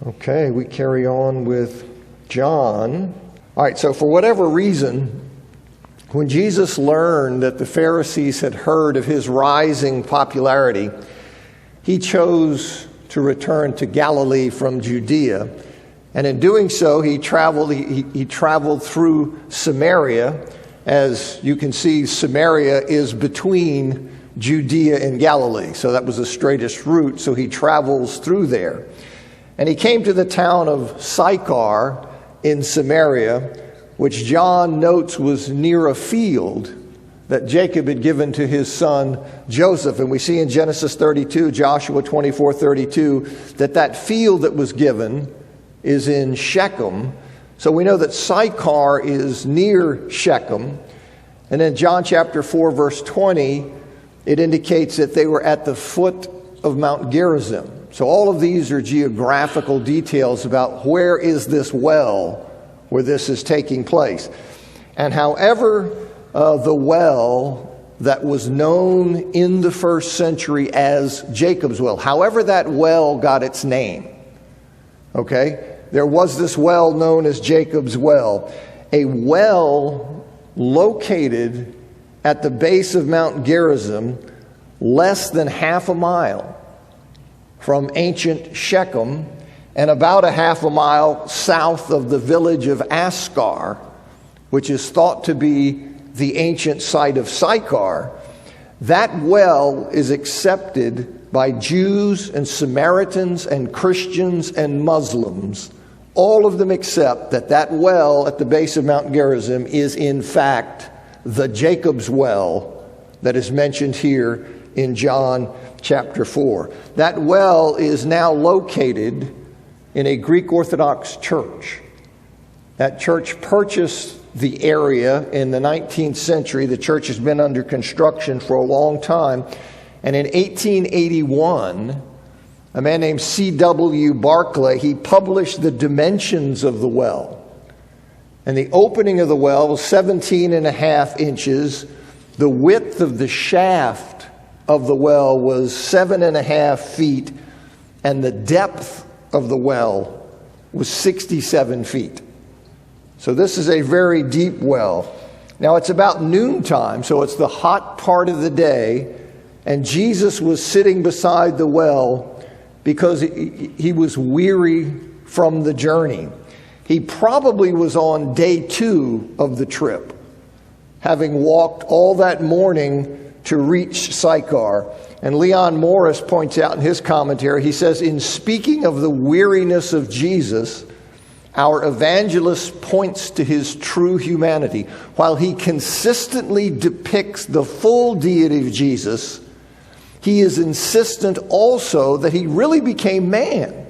Okay, we carry on with John. All right, so for whatever reason, when Jesus learned that the Pharisees had heard of his rising popularity, he chose to return to Galilee from Judea. And in doing so, he traveled through Samaria. As you can see, Samaria is between Judea and Galilee. So that was the straightest route. So he travels through there. And he came to the town of Sychar in Samaria, which John notes was near a field that Jacob had given to his son Joseph. And we see in Genesis 32, Joshua 24:32, that field that was given is in Shechem. So we know that Sychar is near Shechem. And in John chapter 4, verse 20, it indicates that they were at the foot of Mount Gerizim. So all of these are geographical details about where is this well where this is taking place. And however the well that was known in the first century as Jacob's well, however that well got its name, okay, there was this well known as Jacob's well, a well located at the base of Mount Gerizim, less than half a mile from ancient Shechem, and about a half a mile south of the village of Ascar, which is thought to be the ancient site of Sychar. That well is accepted by Jews and Samaritans and Christians and Muslims. All of them accept that well at the base of Mount Gerizim is in fact the Jacob's well that is mentioned here in John chapter 4. That well is now located in a Greek Orthodox church. That church purchased the area in the 19th century. The church has been under construction for a long time. And in 1881, a man named C.W. Barclay, he published the dimensions of the well. And the opening of the well was 17 and a half inches. The width of the shaft of the well was 7.5 feet. And the depth of the well was 67 feet. So this is a very deep well. Now it's about noontime, so it's the hot part of the day. And Jesus was sitting beside the well because he was weary from the journey. He probably was on day 2 of the trip, having walked all that morning to reach Sychar. And Leon Morris points out in his commentary, he says, in speaking of the weariness of Jesus, our evangelist points to his true humanity. While he consistently depicts the full deity of Jesus, he is insistent also that he really became man,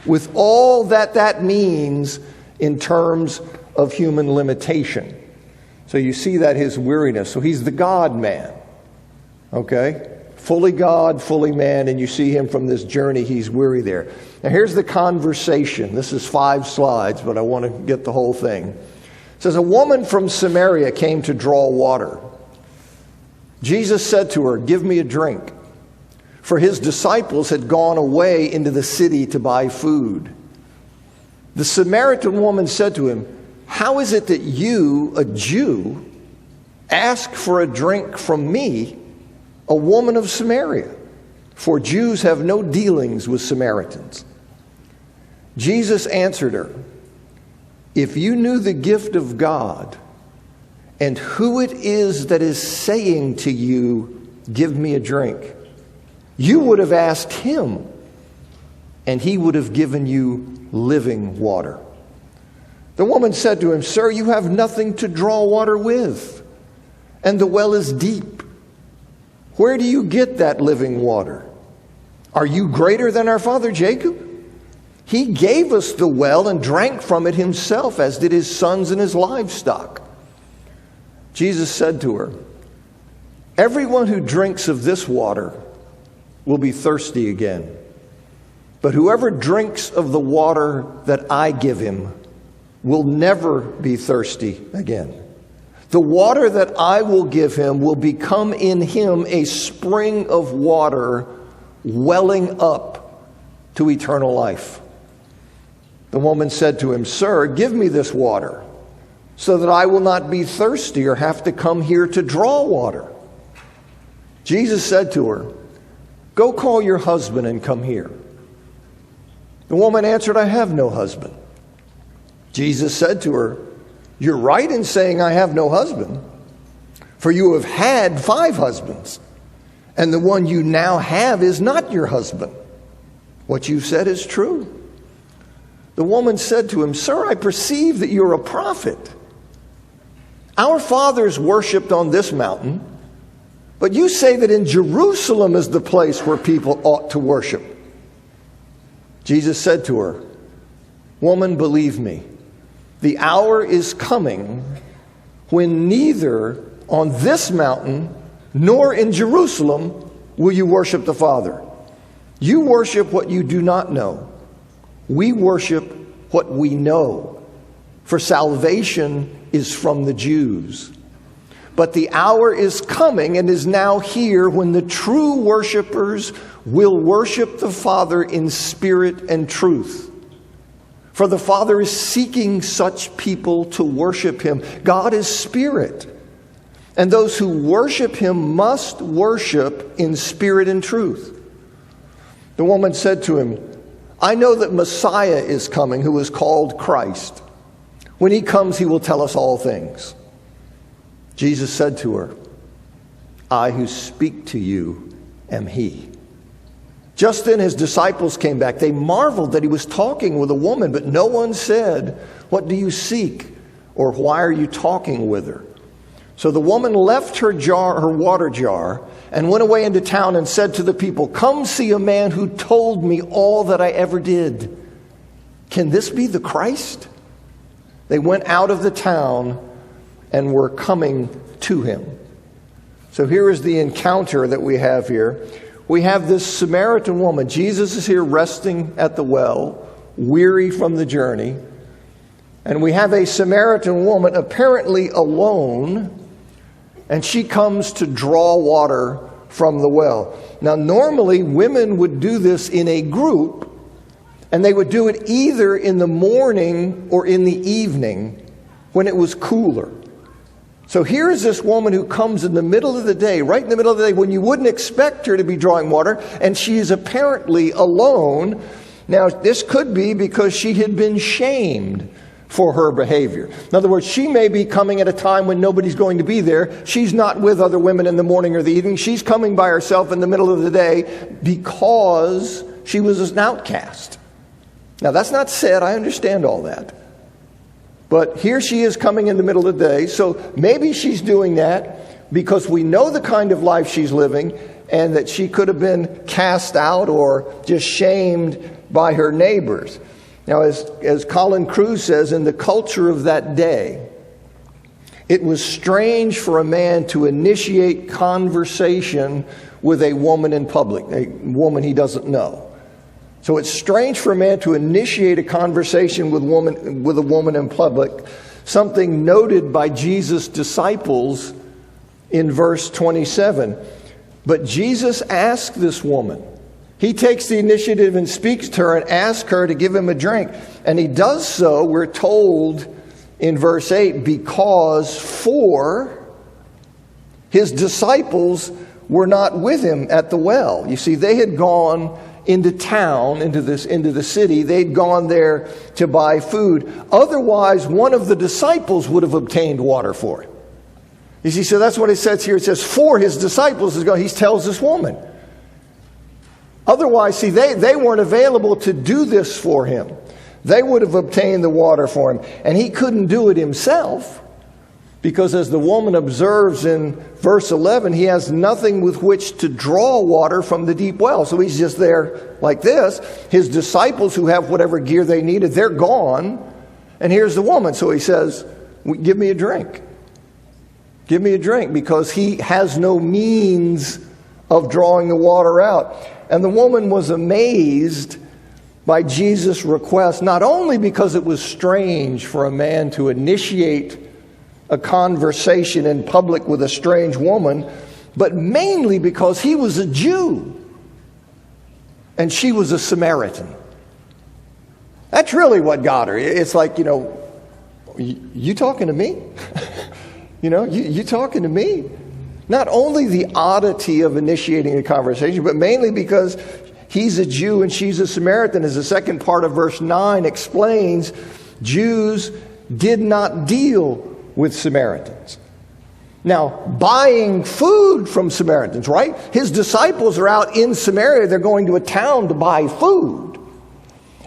with all that means in terms of human limitation. So you see that his weariness. So he's the God-man, okay? Fully God, fully man, and you see him from this journey, he's weary there. Now here's the conversation. This is 5 slides, but I want to get the whole thing. It says, a woman from Samaria came to draw water. Jesus said to her, give me a drink. For his disciples had gone away into the city to buy food. The Samaritan woman said to him, how is it that you, a Jew, ask for a drink from me, a woman of Samaria? For Jews have no dealings with Samaritans. Jesus answered her, if you knew the gift of God and who it is that is saying to you, give me a drink, you would have asked him, and he would have given you living water. The woman said to him, sir, you have nothing to draw water with, and the well is deep. Where do you get that living water? Are you greater than our father Jacob? He gave us the well and drank from it himself, as did his sons and his livestock. Jesus said to her, everyone who drinks of this water will be thirsty again. But whoever drinks of the water that I give him will never be thirsty again. The water that I will give him will become in him a spring of water welling up to eternal life. The woman said to him, "Sir, give me this water, so that I will not be thirsty or have to come here to draw water." Jesus said to her, "Go call your husband and come here." The woman answered, "I have no husband." Jesus said to her, "You're right in saying I have no husband, for you have had 5 husbands, and the one you now have is not your husband. What you've said is true." The woman said to him, "Sir, I perceive that you're a prophet. Our fathers worshipped on this mountain, but you say that in Jerusalem is the place where people ought to worship." Jesus said to her, "Woman, believe me, the hour is coming when neither on this mountain nor in Jerusalem will you worship the Father. You worship what you do not know. We worship what we know, for salvation is from the Jews. But the hour is coming and is now here when the true worshipers will worship the Father in spirit and truth. For the Father is seeking such people to worship him. God is spirit, and those who worship him must worship in spirit and truth." The woman said to him, "I know that Messiah is coming, who is called Christ. When he comes, he will tell us all things." Jesus said to her, "I who speak to you am he." Just then his disciples came back. They marveled that he was talking with a woman, but no one said, "What do you seek?" or "Why are you talking with her?" So the woman left her water jar, and went away into town and said to the people, "Come see a man who told me all that I ever did. Can this be the Christ?" They went out of the town and were coming to him. So here is the encounter that we have here. We have this Samaritan woman. Jesus is here resting at the well, weary from the journey. And we have a Samaritan woman apparently alone, and she comes to draw water from the well. Now, normally women would do this in a group, and they would do it either in the morning or in the evening when it was cooler. So here is this woman who comes in the middle of the day, right in the middle of the day, when you wouldn't expect her to be drawing water, and she is apparently alone. Now, this could be because she had been shamed for her behavior. In other words, she may be coming at a time when nobody's going to be there. She's not with other women in the morning or the evening. She's coming by herself in the middle of the day because she was an outcast. Now, that's not said. I understand all that. But here she is coming in the middle of the day. So maybe she's doing that because we know the kind of life she's living, and that she could have been cast out or just shamed by her neighbors. Now, as Colin Cruz says, in the culture of that day, it was strange for a man to initiate conversation with a woman in public, a woman he doesn't know. So it's strange for a man to initiate a conversation with a woman in public, something noted by Jesus' disciples in verse 27. But Jesus asked this woman. He takes the initiative and speaks to her and asks her to give him a drink. And he does so, we're told in verse 8, because his disciples were not with him at the well. You see, they had gone into town, into the city. They'd gone there to buy food. Otherwise, one of the disciples would have obtained water for him. You see, so that's what it says here. It says, for his disciples is going. He tells this woman. Otherwise, see, they weren't available to do this for him. They would have obtained the water for him. And he couldn't do it himself because, as the woman observes in verse 11, he has nothing with which to draw water from the deep well. So he's just there like this. His disciples, who have whatever gear they needed, they're gone. And here's the woman. So he says, give me a drink. Give me a drink, because he has no means of drawing the water out. And the woman was amazed by Jesus' request, not only because it was strange for a man to initiate a conversation in public with a strange woman, but mainly because he was a Jew and she was a Samaritan. That's really what got her. It's like, you talking to me? You talking to me? Not only the oddity of initiating a conversation, but mainly because he's a Jew and she's a Samaritan. As the second part of verse 9 explains, Jews did not deal with Samaritans. Now, buying food from Samaritans, right? His disciples are out in Samaria. They're going to a town to buy food.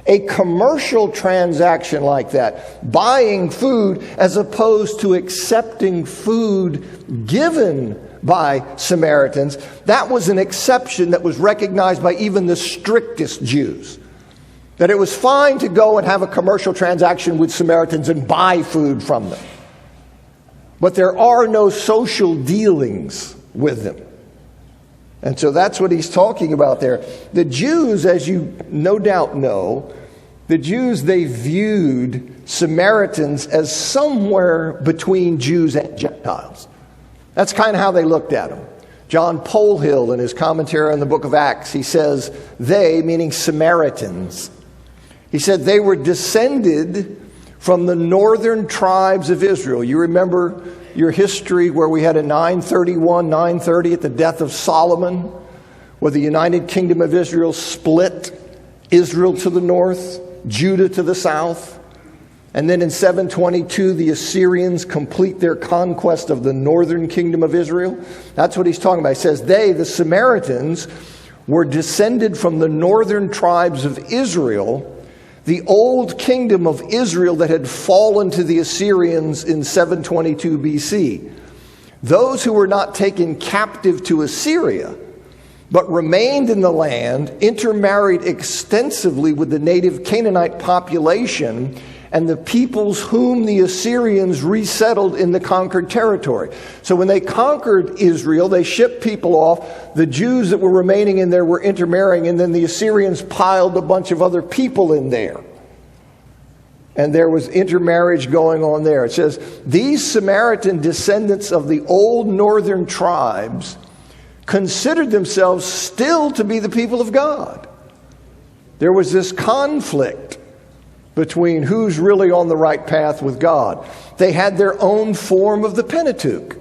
A commercial transaction like that, buying food as opposed to accepting food given by Samaritans, that was an exception that was recognized by even the strictest Jews. That it was fine to go and have a commercial transaction with Samaritans and buy food from them. But there are no social dealings with them. And so that's what he's talking about there. The Jews, as you no doubt know, the Jews, they viewed Samaritans as somewhere between Jews and Gentiles. That's kind of how they looked at them. John Polhill, in his commentary on the book of Acts, he says, they, meaning Samaritans, he said they were descended from the northern tribes of Israel. You remember your history where we had a 930 at the death of Solomon, where the United Kingdom of Israel split Israel to the north, Judah to the south. And then in 722, the Assyrians complete their conquest of the northern kingdom of Israel. That's what he's talking about. He says they, the Samaritans, were descended from the northern tribes of Israel, the old kingdom of Israel that had fallen to the Assyrians in 722 BC. Those who were not taken captive to Assyria, but remained in the land, intermarried extensively with the native Canaanite population and the peoples whom the Assyrians resettled in the conquered territory. So when they conquered Israel, they shipped people off. The Jews that were remaining in there were intermarrying, and then the Assyrians piled a bunch of other people in there. And there was intermarriage going on there. It says, these Samaritan descendants of the old northern tribes considered themselves still to be the people of God. There was this conflict between who's really on the right path with God. They had their own form of the Pentateuch,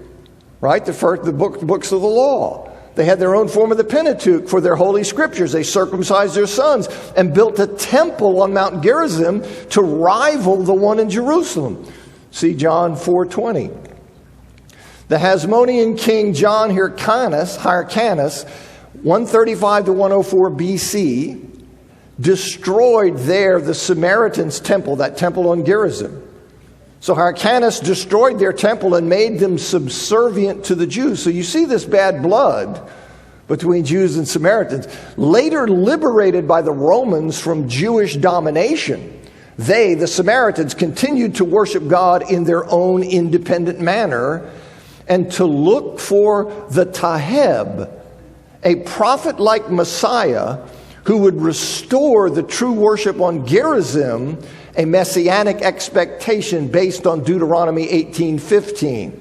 right? The books of the law. They had their own form of the Pentateuch for their holy scriptures. They circumcised their sons and built a temple on Mount Gerizim to rival the one in Jerusalem. See John 4:20. The Hasmonean king John Hyrcanus, 135 to 104 BC, destroyed there the Samaritans' temple, that temple on Gerizim. So Hyrcanus destroyed their temple and made them subservient to the Jews. So you see this bad blood between Jews and Samaritans. Later liberated by the Romans from Jewish domination, they, the Samaritans, continued to worship God in their own independent manner and to look for the Taheb, a prophet-like Messiah who would restore the true worship on Gerizim, a messianic expectation based on Deuteronomy 18:15.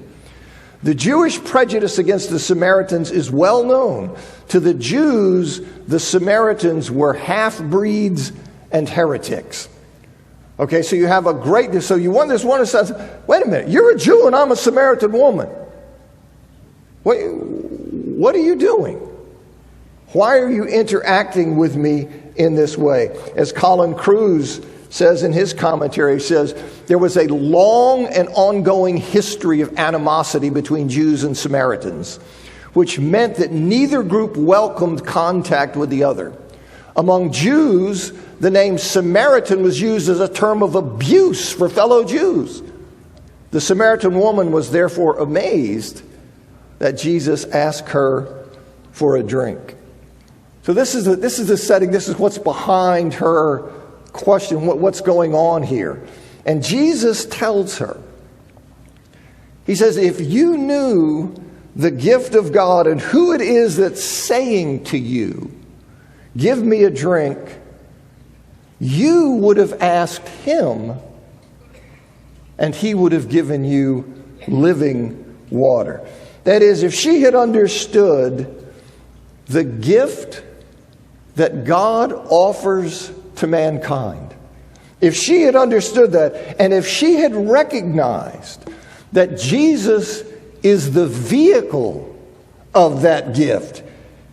The Jewish prejudice against the Samaritans is well known. To the Jews, the Samaritans were half-breeds and heretics. Okay, so you have so you want this one who says, wait a minute, you're a Jew and I'm a Samaritan woman. What are you doing? Why are you interacting with me in this way? As Colin Cruz says in his commentary, he says, there was a long and ongoing history of animosity between Jews and Samaritans, which meant that neither group welcomed contact with the other. Among Jews, the name Samaritan was used as a term of abuse for fellow Jews. The Samaritan woman was therefore amazed that Jesus asked her for a drink. So this is the setting. This is what's behind her question. What's going on here? And Jesus tells her. He says, if you knew the gift of God and who it is that's saying to you, give me a drink, you would have asked him, and he would have given you living water. That is, if she had understood the gift that God offers to mankind, If she had understood that, and if she had recognized that Jesus is the vehicle of that gift,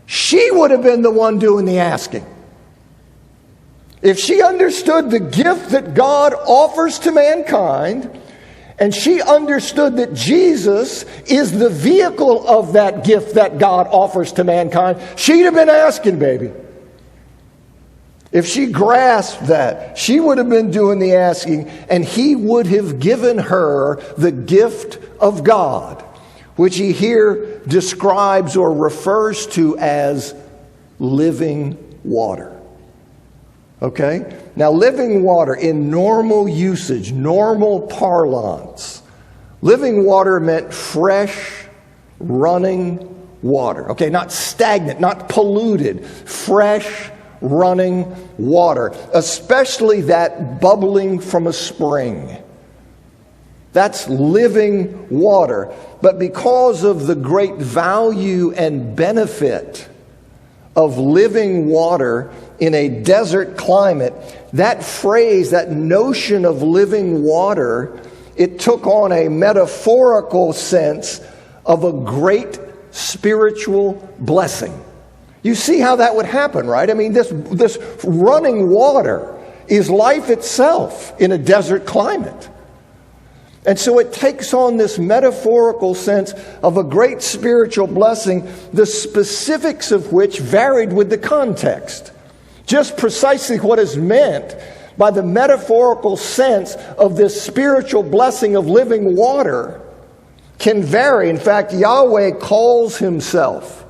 she would have been the one doing the asking. If she understood the gift that God offers to mankind, and she understood that Jesus is the vehicle of that gift that God offers to mankind, she'd have been asking, baby. If she grasped that, she would have been doing the asking, and he would have given her the gift of God, which he here describes or refers to as living water. Okay? Now, living water in normal usage, normal parlance, living water meant fresh, running water. Okay, not stagnant, not polluted, fresh, running water, especially that bubbling from a spring. That's living water. But because of the great value and benefit of living water in a desert climate, that phrase, that notion of living water, it took on a metaphorical sense of a great spiritual blessing. You see how that would happen, right? I mean, this running water is life itself in a desert climate. And so it takes on this metaphorical sense of a great spiritual blessing, the specifics of which varied with the context. Just precisely what is meant by the metaphorical sense of this spiritual blessing of living water can vary. In fact, Yahweh calls himself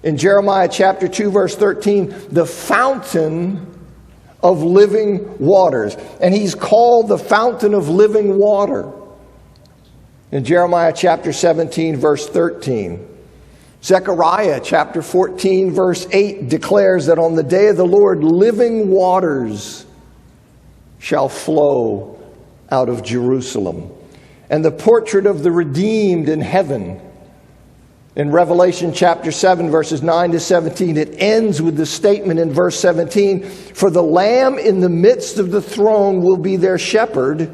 in Jeremiah chapter 2, verse 13, the fountain of living waters. And he's called the fountain of living water in Jeremiah chapter 17, verse 13. Zechariah chapter 14, verse 8 declares that on the day of the Lord, living waters shall flow out of Jerusalem. And the portrait of the redeemed in heaven, in Revelation chapter 7, verses 9 to 17, it ends with the statement in verse 17, "For the Lamb in the midst of the throne will be their shepherd,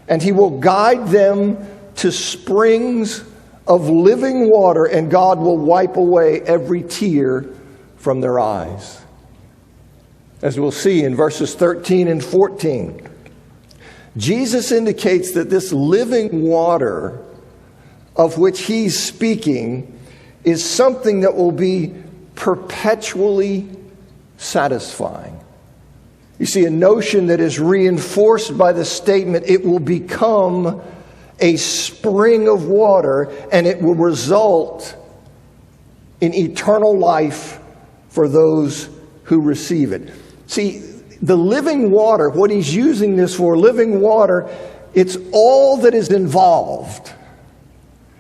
and he will guide them to springs of living water, and God will wipe away every tear from their eyes." As we'll see in verses 13 and 14, Jesus indicates that this living water of which he's speaking is something that will be perpetually satisfying. You see, a notion that is reinforced by the statement, it will become a spring of water, and it will result in eternal life for those who receive it. See, the living water, what he's using this for, living water, it's all that is involved.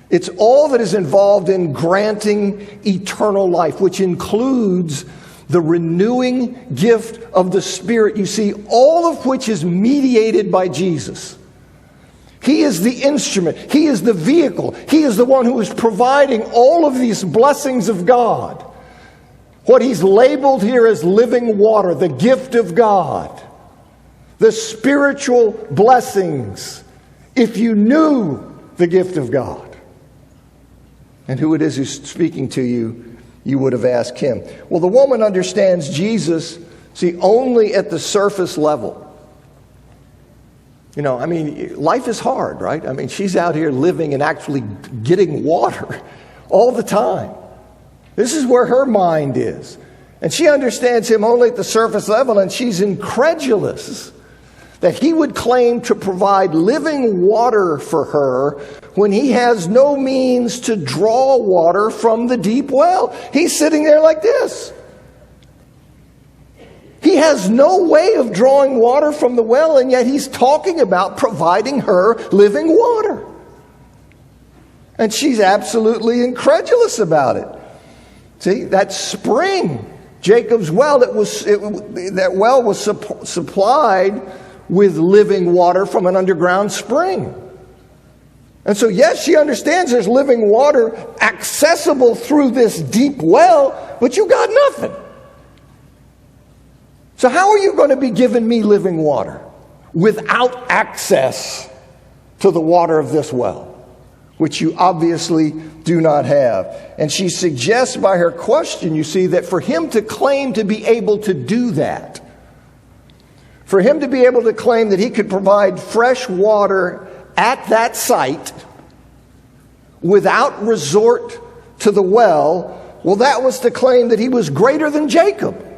It's all that is involved in granting eternal life, which includes the renewing gift of the Spirit. You see, all of which is mediated by Jesus. He is the instrument. He is the vehicle. He is the one who is providing all of these blessings of God. What he's labeled here as living water, the gift of God, the spiritual blessings, if you knew the gift of God and who it is who's speaking to you, you would have asked him. Well, the woman understands Jesus, see, only at the surface level. You know, I mean, life is hard, right? I mean, she's out here living and actually getting water all the time. This is where her mind is. And she understands him only at the surface level, and she's incredulous that he would claim to provide living water for her when he has no means to draw water from the deep well. He's sitting there like this. He has no way of drawing water from the well, and yet he's talking about providing her living water. And she's absolutely incredulous about it. See, that spring, Jacob's well, that well was supplied with living water from an underground spring. And so, yes, she understands there's living water accessible through this deep well, but you got nothing. So how are you going to be giving me living water? without access to the water of this well, which you obviously do not have. And she suggests by her question, you see, that for him to claim to be able to do that, for him to be able to claim that he could provide fresh water at that site without resort to the well, well, that was to claim that he was greater than Jacob.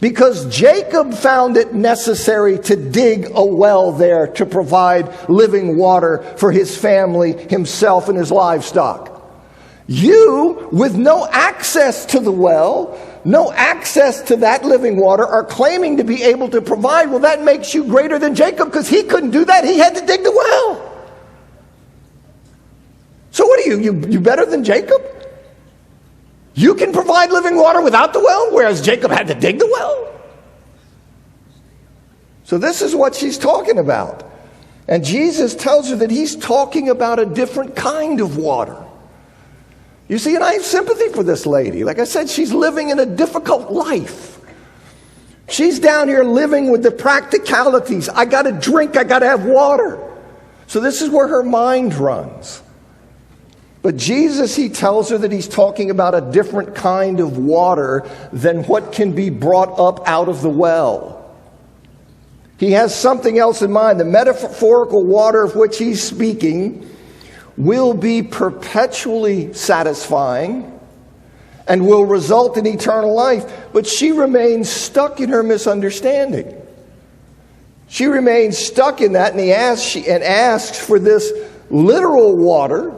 Because Jacob found it necessary to dig a well there to provide living water for his family, himself, and his livestock. You, with no access to the well, no access to that living water, are claiming to be able to provide. Well, that makes you greater than Jacob because he couldn't do that. He had to dig the well. So what are you better than Jacob? You can provide living water without the well, whereas Jacob had to dig the well. So this is what she's talking about. And Jesus tells her that he's talking about a different kind of water. You see, and I have sympathy for this lady. Like I said, she's living in a difficult life. She's down here living with the practicalities. I got to drink, I got to have water. So this is where her mind runs. But Jesus, he tells her that he's talking about a different kind of water than what can be brought up out of the well. He has something else in mind. The metaphorical water of which he's speaking will be perpetually satisfying and will result in eternal life. But she remains stuck in her misunderstanding. She remains stuck in that, and asks for this literal water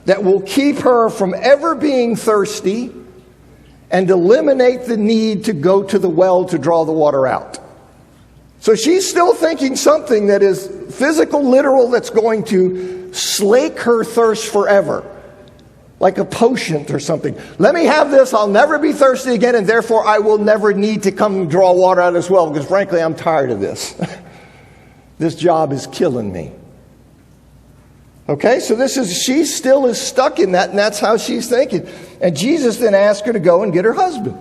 that will keep her from ever being thirsty and eliminate the need to go to the well to draw the water out. So she's still thinking something that is physical, literal, that's going to slake her thirst forever, like a potion or something. Let me have this, I'll never be thirsty again, and therefore I will never need to come and draw water out as well, because frankly, I'm tired of this. This job is killing me. Okay, so she still is stuck in that, and that's how she's thinking. And Jesus then asked her to go and get her husband.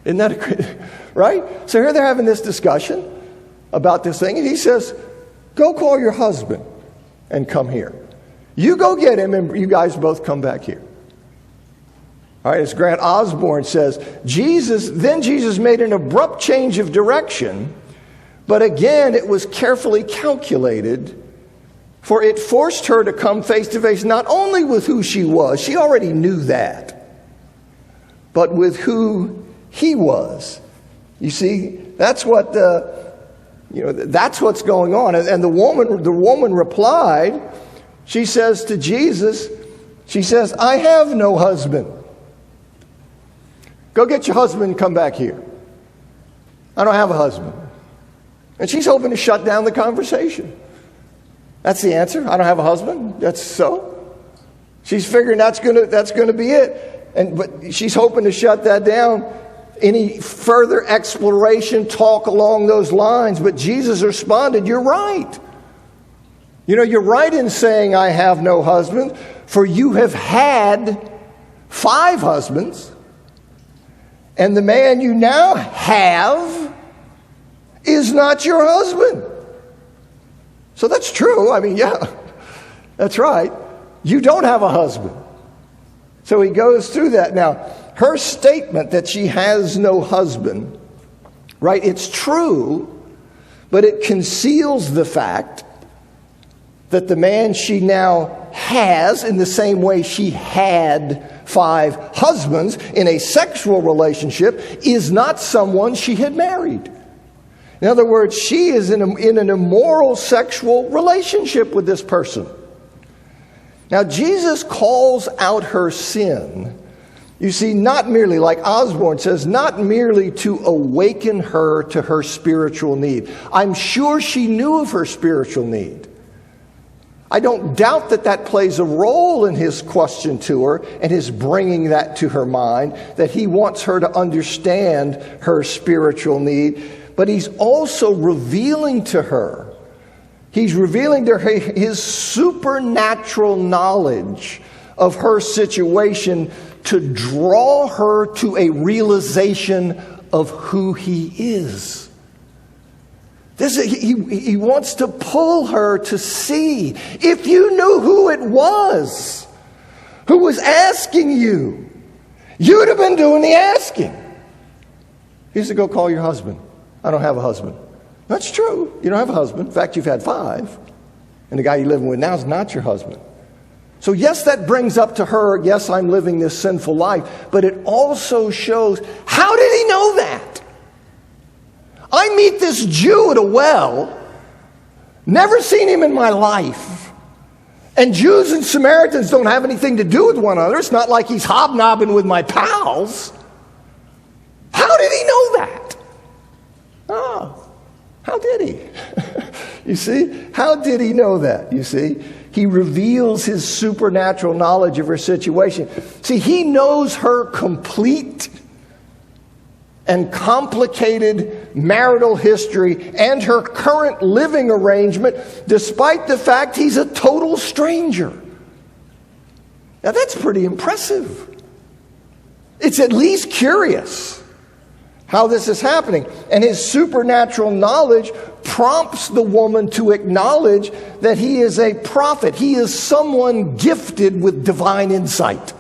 Isn't that right? So here they're having this discussion about this thing, and he says, go call your husband and come here. You go get him, and you guys both come back here. All right, as Grant Osborne says, Jesus made an abrupt change of direction, but again, it was carefully calculated. For it forced her to come face to face not only with who she was, she already knew that, but with who he was. You see, that's what that's what's going on. And the woman replied. She says to Jesus, she says, "I have no husband. Go get your husband and come back here. I don't have a husband." And she's hoping to shut down the conversation. That's the answer. I don't have a husband. That's so. She's figuring that's gonna be it. But she's hoping to shut that down. Any further exploration, talk along those lines. But Jesus responded, "You're right. You're right in saying I have no husband, for you have had 5 husbands, and the man you now have is not your husband." So that's true. I mean, yeah, that's right. You don't have a husband. So he goes through that. Now, her statement that she has no husband, right, it's true, but it conceals the fact that the man she now has, in the same way she had 5 husbands in a sexual relationship, is not someone she had married. In other words, she is in an immoral sexual relationship with this person. Now, Jesus calls out her sin, you see, not merely, like Osborne says, not merely to awaken her to her spiritual need. I'm sure she knew of her spiritual need. I don't doubt that plays a role in his question to her and his bringing that to her mind, that he wants her to understand her spiritual need. But he's also revealing to her, his supernatural knowledge of her situation to draw her to a realization of who he is. He wants to pull her to see. If you knew who it was who was asking you, you'd have been doing the asking. He said, go call your husband. I don't have a husband. That's true. You don't have a husband. In fact, you've had 5. And the guy you're living with now is not your husband. So yes, that brings up to her, yes, I'm living this sinful life. But it also shows, how did he know that? I meet this Jew at a well, never seen him in my life. And Jews and Samaritans don't have anything to do with one another. It's not like he's hobnobbing with my pals. How did he know that? Oh, how did he? You see? How did he know that? You see? He reveals his supernatural knowledge of her situation. See, he knows her complete and complicated marital history and her current living arrangement, despite the fact he's a total stranger. Now that's pretty impressive. It's at least curious how this is happening. And his supernatural knowledge prompts the woman to acknowledge that he is a prophet. He is someone gifted with divine insight.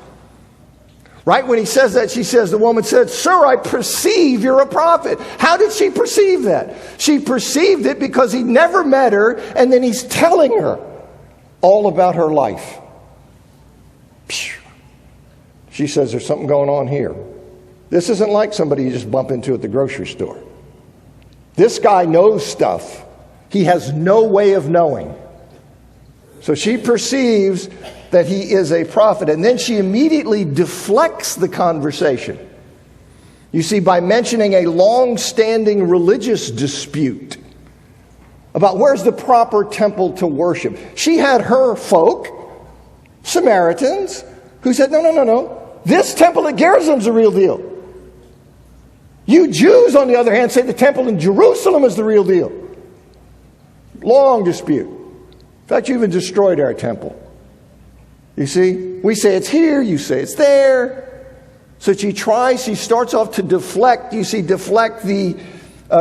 Right? When he says that, the woman said, Sir, I perceive you're a prophet. How did she perceive that? She perceived it because he never met her, and then he's telling her all about her life. She says, there's something going on here. This isn't like somebody you just bump into at the grocery store. This guy knows stuff he has no way of knowing. So she perceives that he is a prophet. And then she immediately deflects the conversation. You see, by mentioning a long-standing religious dispute about where's the proper temple to worship. She had her folk, Samaritans, who said, no. This temple at Gerizim's the real deal. You Jews, on the other hand, say the temple in Jerusalem is the real deal. Long dispute. In fact, you even destroyed our temple. You see, we say it's here, you say it's there. So she starts off to deflect the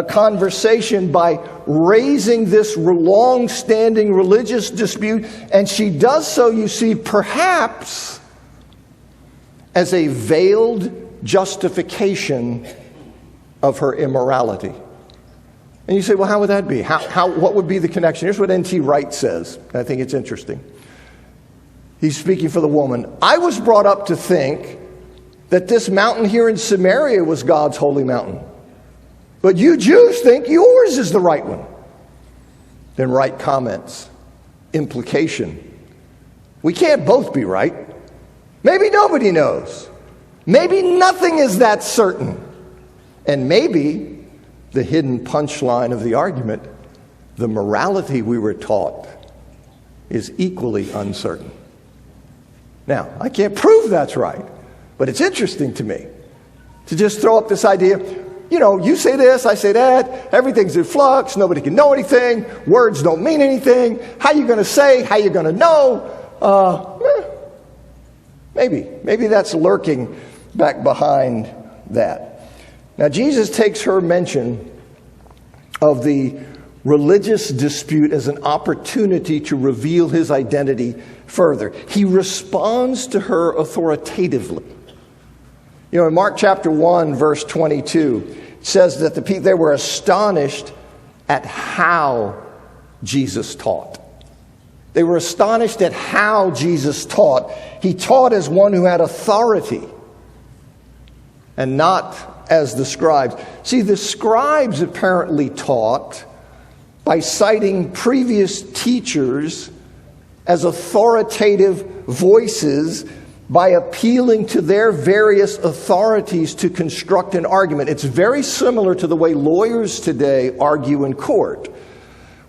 conversation by raising this long-standing religious dispute. And she does so, you see, perhaps as a veiled justification of her immorality. And you say, well, how would that be? What would be the connection? Here's what N.T. Wright says. I think it's interesting. He's speaking for the woman. I was brought up to think that this mountain here in Samaria was God's holy mountain. But you Jews think yours is the right one. Then Wright comments, implication. We can't both be right. Maybe nobody knows. Maybe nothing is that certain. And maybe the hidden punchline of the argument, the morality we were taught, is equally uncertain. Now, I can't prove that's right, but it's interesting to me to just throw up this idea, you say this, I say that, everything's in flux, nobody can know anything, words don't mean anything, how you going to say, how you going to know? Maybe that's lurking back behind that. Now, Jesus takes her mention of the religious dispute as an opportunity to reveal his identity further. He responds to her authoritatively. In Mark chapter 1, verse 22, it says that they were astonished at how Jesus taught. They were astonished at how Jesus taught. He taught as one who had authority and not as the scribes. See, the scribes apparently taught by citing previous teachers as authoritative voices, by appealing to their various authorities to construct an argument. It's very similar to the way lawyers today argue in court.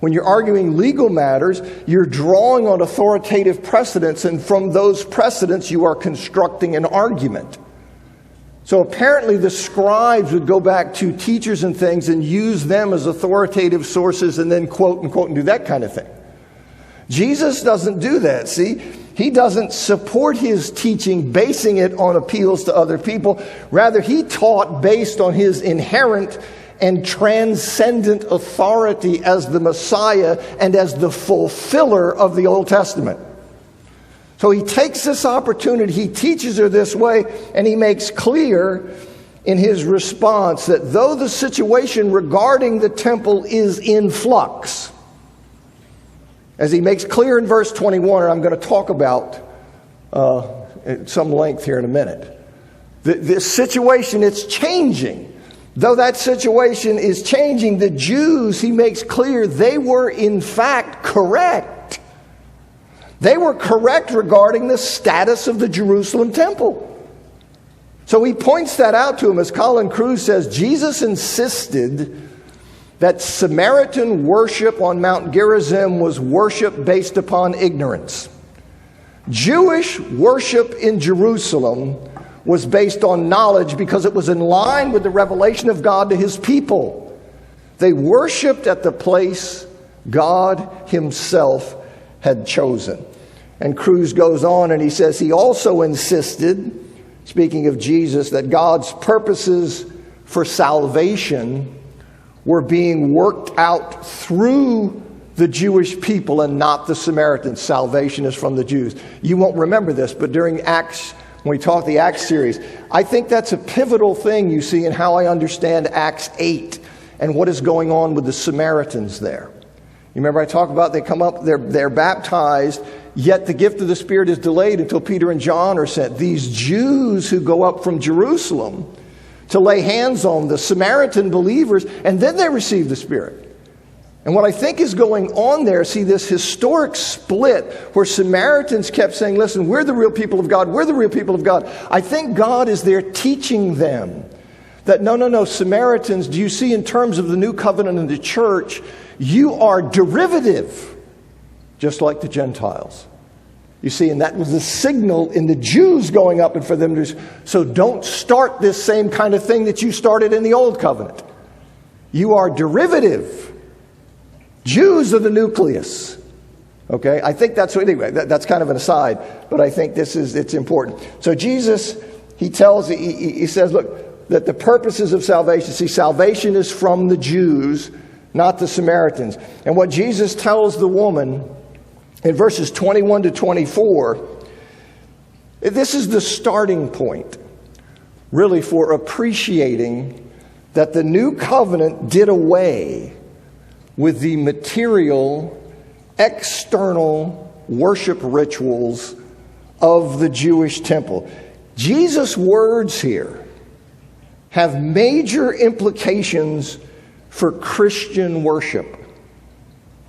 When you're arguing legal matters, you're drawing on authoritative precedents, and from those precedents you are constructing an argument. So apparently the scribes would go back to teachers and things and use them as authoritative sources and then quote and quote and do that kind of thing. Jesus doesn't do that, see? He doesn't support his teaching basing it on appeals to other people. Rather, he taught based on his inherent and transcendent authority as the Messiah and as the fulfiller of the Old Testament. So he takes this opportunity, he teaches her this way, and he makes clear in his response that though the situation regarding the temple is in flux, as he makes clear in verse 21, and I'm going to talk about at some length here in a minute, this situation, it's changing. Though that situation is changing, the Jews, he makes clear, they were in fact correct. They were correct regarding the status of the Jerusalem temple. So he points that out to him. As Colin Cruz says, Jesus insisted that Samaritan worship on Mount Gerizim was worship based upon ignorance. Jewish worship in Jerusalem was based on knowledge because it was in line with the revelation of God to his people. They worshiped at the place God himself had chosen. And Cruz goes on and he says he also insisted, speaking of Jesus, that God's purposes for salvation were being worked out through the Jewish people and not the Samaritans. Salvation is from the Jews. You won't remember this, but during Acts, when we talk the Acts series, I think that's a pivotal thing you see in how I understand Acts 8 and what is going on with the Samaritans there. You remember I talked about they come up, they're baptized, yet the gift of the Spirit is delayed until Peter and John are sent. These Jews who go up from Jerusalem to lay hands on the Samaritan believers, and then they receive the Spirit. And what I think is going on there, see this historic split where Samaritans kept saying, listen, we're the real people of God, we're the real people of God. I think God is there teaching them that no, Samaritans, do you see in terms of the new covenant in the church, you are derivative, just like the Gentiles. You see, and that was the signal in the Jews going up and for them to, so don't start this same kind of thing that you started in the old covenant. You are derivative. Jews are the nucleus. Okay, I think that's, anyway, that's kind of an aside, but I think it's important. So Jesus, he says, look, that the purposes of salvation, see, salvation is from the Jews, not the Samaritans. And what Jesus tells the woman in verses 21 to 24, this is the starting point, really, for appreciating that the new covenant did away with the material, external worship rituals of the Jewish temple. Jesus' words here have major implications for Christian worship.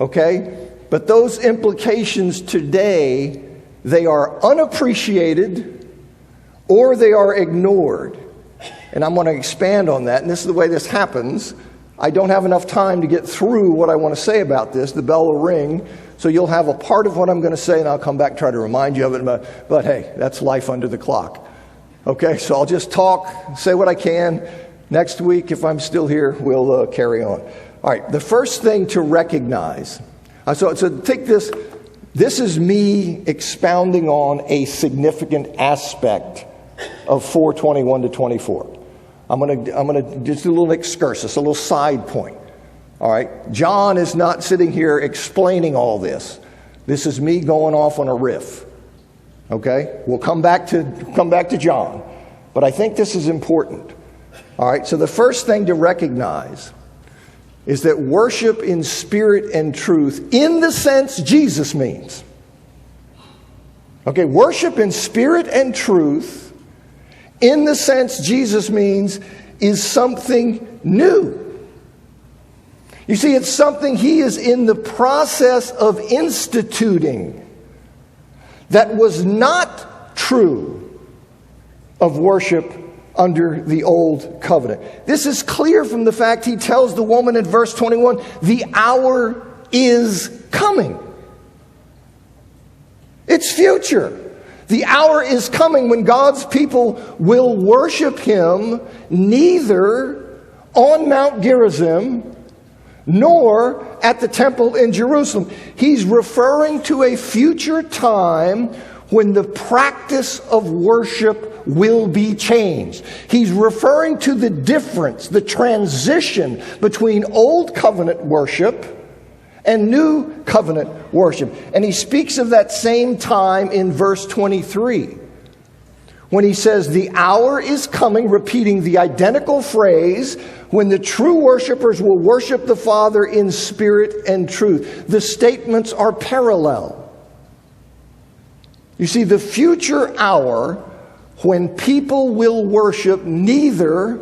Okay? But those implications today, they are unappreciated or they are ignored. And I'm going to expand on that, and this is the way this happens. I don't have enough time to get through what I want to say about this. The bell will ring, so you'll have a part of what I'm going to say, and I'll come back and try to remind you of it. But hey, that's life under the clock. Okay, so I'll just talk, say what I can. Next week, if I'm still here, we'll carry on. All right, the first thing to recognize. So take this. This is me expounding on a significant aspect of 4:21 to 24. I'm gonna just do a little excursus, a little side point. All right, John is not sitting here explaining all this. This is me going off on a riff. Okay, we'll come back to John, but I think this is important. All right, so the first thing to recognize is that worship in spirit and truth, in the sense Jesus means. Okay, worship in spirit and truth, in the sense Jesus means, is something new. You see, it's something he is in the process of instituting that was not true of worship under the old covenant. This is clear from the fact he tells the woman in verse 21, the hour is coming. It's future. The hour is coming when God's people will worship him neither on Mount Gerizim nor at the temple in Jerusalem. He's referring to a future time when the practice of worship will be changed. He's referring to the difference, the transition between Old Covenant worship and New Covenant worship. And he speaks of that same time in verse 23, when he says, the hour is coming, repeating the identical phrase, when the true worshipers will worship the Father in spirit and truth. The statements are parallel. You see, the future hour when people will worship neither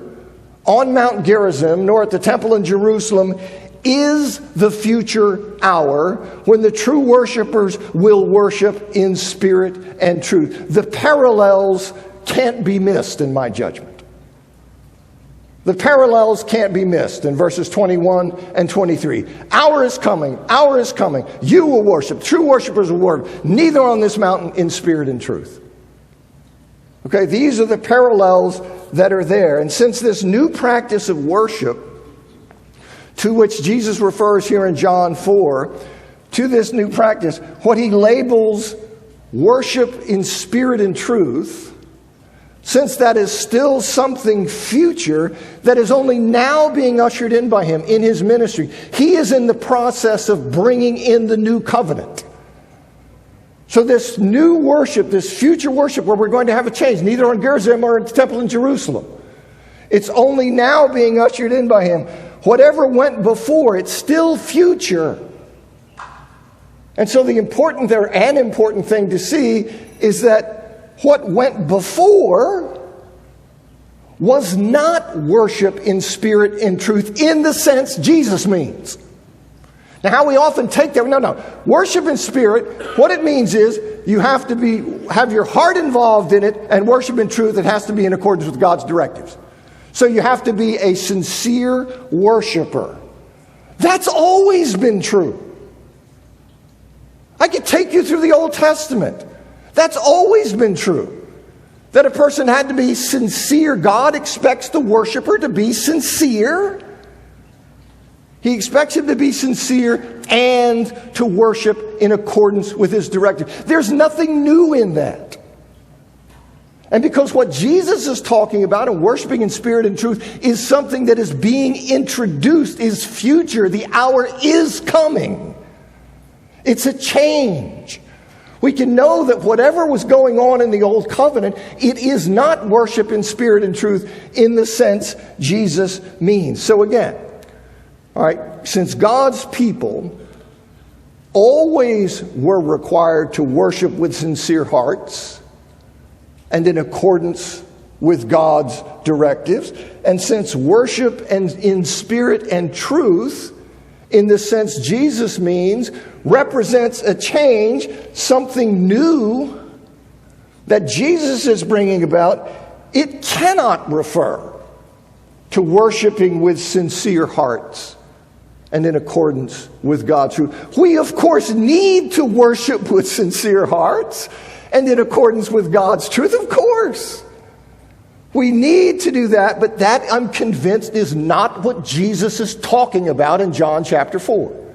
on Mount Gerizim nor at the temple in Jerusalem is the future hour when the true worshipers will worship in spirit and truth. The parallels can't be missed in my judgment. The parallels can't be missed in verses 21 and 23. Hour is coming, hour is coming. You will worship, true worshipers will worship, neither on this mountain in spirit and truth. Okay, these are the parallels that are there. And since this new practice of worship, to which Jesus refers here in John 4, to this new practice, what he labels worship in spirit and truth, since that is still something future that is only now being ushered in by him in his ministry, he is in the process of bringing in the new covenant. So this new worship, this future worship where we're going to have a change, neither on Gerizim or in the temple in Jerusalem, it's only now being ushered in by him. Whatever went before, it's still future. And so the important thing to see is that what went before was not worship in spirit and truth in the sense Jesus means. Now, how we often take that, no. Worship in spirit, what it means is you have to have your heart involved in it, and worship in truth, it has to be in accordance with God's directives. So you have to be a sincere worshiper. That's always been true. I could take you through the Old Testament. That's always been true. That a person had to be sincere. God expects the worshiper to be sincere. He expects him to be sincere and to worship in accordance with his directive. There's nothing new in that. And because what Jesus is talking about and worshiping in spirit and truth is something that is being introduced, is future. The hour is coming. It's a change. We can know that whatever was going on in the Old Covenant, it is not worship in spirit and truth in the sense Jesus means. So again, all right, since God's people always were required to worship with sincere hearts and in accordance with God's directives, and since worship and in spirit and truth, in the sense Jesus means, represents a change, something new that Jesus is bringing about, it cannot refer to worshiping with sincere hearts and in accordance with God's truth. We, of course, need to worship with sincere hearts and in accordance with God's truth, of course. We need to do that, but that, I'm convinced, is not what Jesus is talking about in John chapter 4.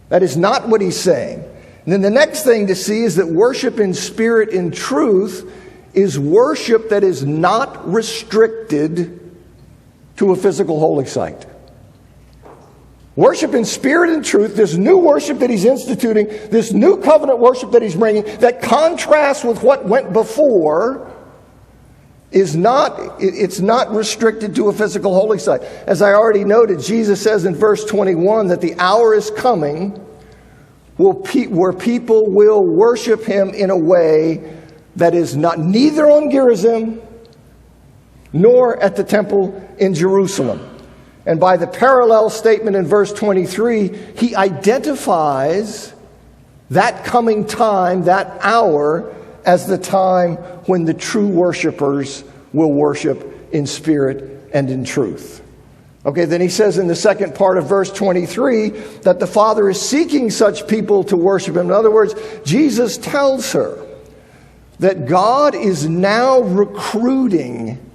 That is not what he's saying. And then the next thing to see is that worship in spirit and truth is worship that is not restricted to a physical holy site. Worship in spirit and truth, this new worship that he's instituting, this new covenant worship that he's bringing, that contrasts with what went before, it's not restricted to a physical holy site. As I already noted, Jesus says in verse 21 that the hour is coming where people will worship him in a way that is not neither on Gerizim nor at the temple in Jerusalem. And by the parallel statement in verse 23, he identifies that coming time, that hour, as the time when the true worshipers will worship in spirit and in truth. Okay, then he says in the second part of verse 23 that the Father is seeking such people to worship him. In other words, Jesus tells her that God is now recruiting.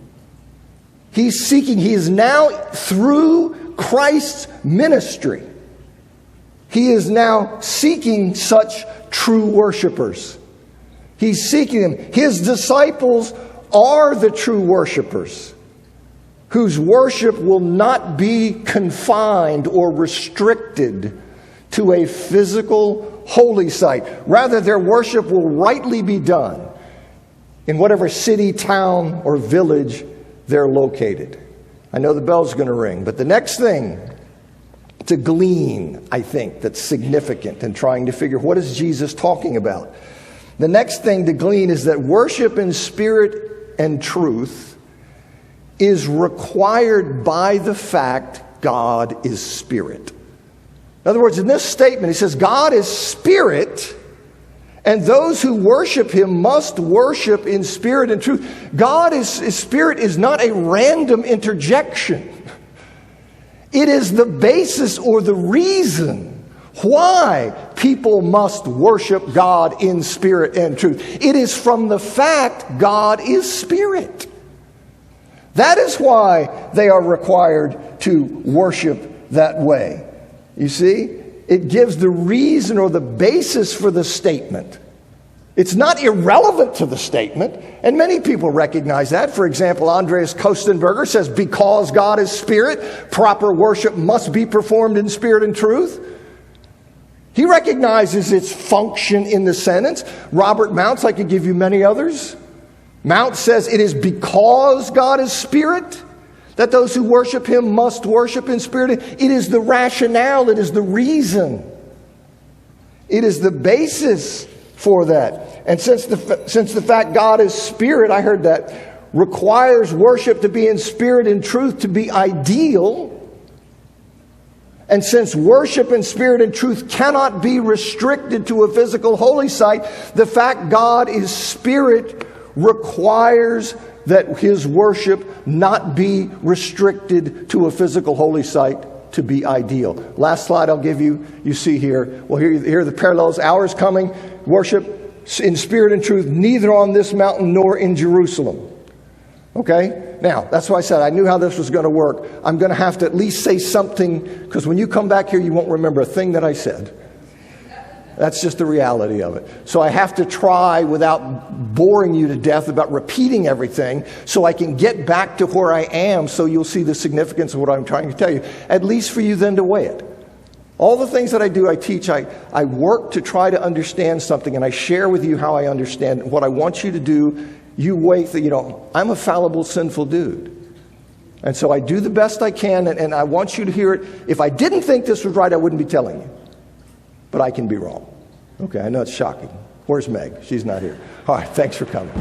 He is now, through Christ's ministry, he is now seeking such true worshipers. He's seeking them. His disciples are the true worshipers, whose worship will not be confined or restricted to a physical holy site. Rather, their worship will rightly be done in whatever city, town, or village they're located. I know the bell's going to ring, but the next thing to glean, I think, that's significant in trying to figure what is Jesus talking about. The next thing to glean is that worship in spirit and truth is required by the fact God is spirit. In other words, in this statement, he says God is spirit, and those who worship him must worship in spirit and truth. God is spirit is not a random interjection. It is the basis or the reason why people must worship God in spirit and truth. It is from the fact God is spirit. That is why they are required to worship that way. You see, it gives the reason or the basis for the statement. It's not irrelevant to the statement, and many people recognize that. For example, Andreas Kostenberger says, because God is spirit, proper worship must be performed in spirit and truth. He recognizes its function in the sentence. Robert Mounce, I could give you many others. Mounce says it is because God is spirit that those who worship him must worship in spirit. It is the rationale. It is the reason. It is the basis for that. And since the fact God is spirit, I heard that, requires worship to be in spirit and truth to be ideal. And since worship in spirit and truth cannot be restricted to a physical holy site, the fact God is spirit requires that his worship not be restricted to a physical holy site to be ideal. Last slide I'll give you. You see here. Well, here are the parallels. Hours coming. Worship in spirit and truth, neither on this mountain nor in Jerusalem. Okay? Now, that's why I said I knew how this was going to work. I'm going to have to at least say something, because when you come back here, you won't remember a thing that I said. That's just the reality of it. So I have to try without boring you to death about repeating everything so I can get back to where I am so you'll see the significance of what I'm trying to tell you, at least for you then to weigh it. All the things that I do, I teach, I work to try to understand something, and I share with you how I understand it. What I want you to do, you weigh that, I'm a fallible, sinful dude. And so I do the best I can, and I want you to hear it. If I didn't think this was right, I wouldn't be telling you. But I can be wrong. Okay, I know it's shocking. Where's Meg? She's not here. All right, thanks for coming.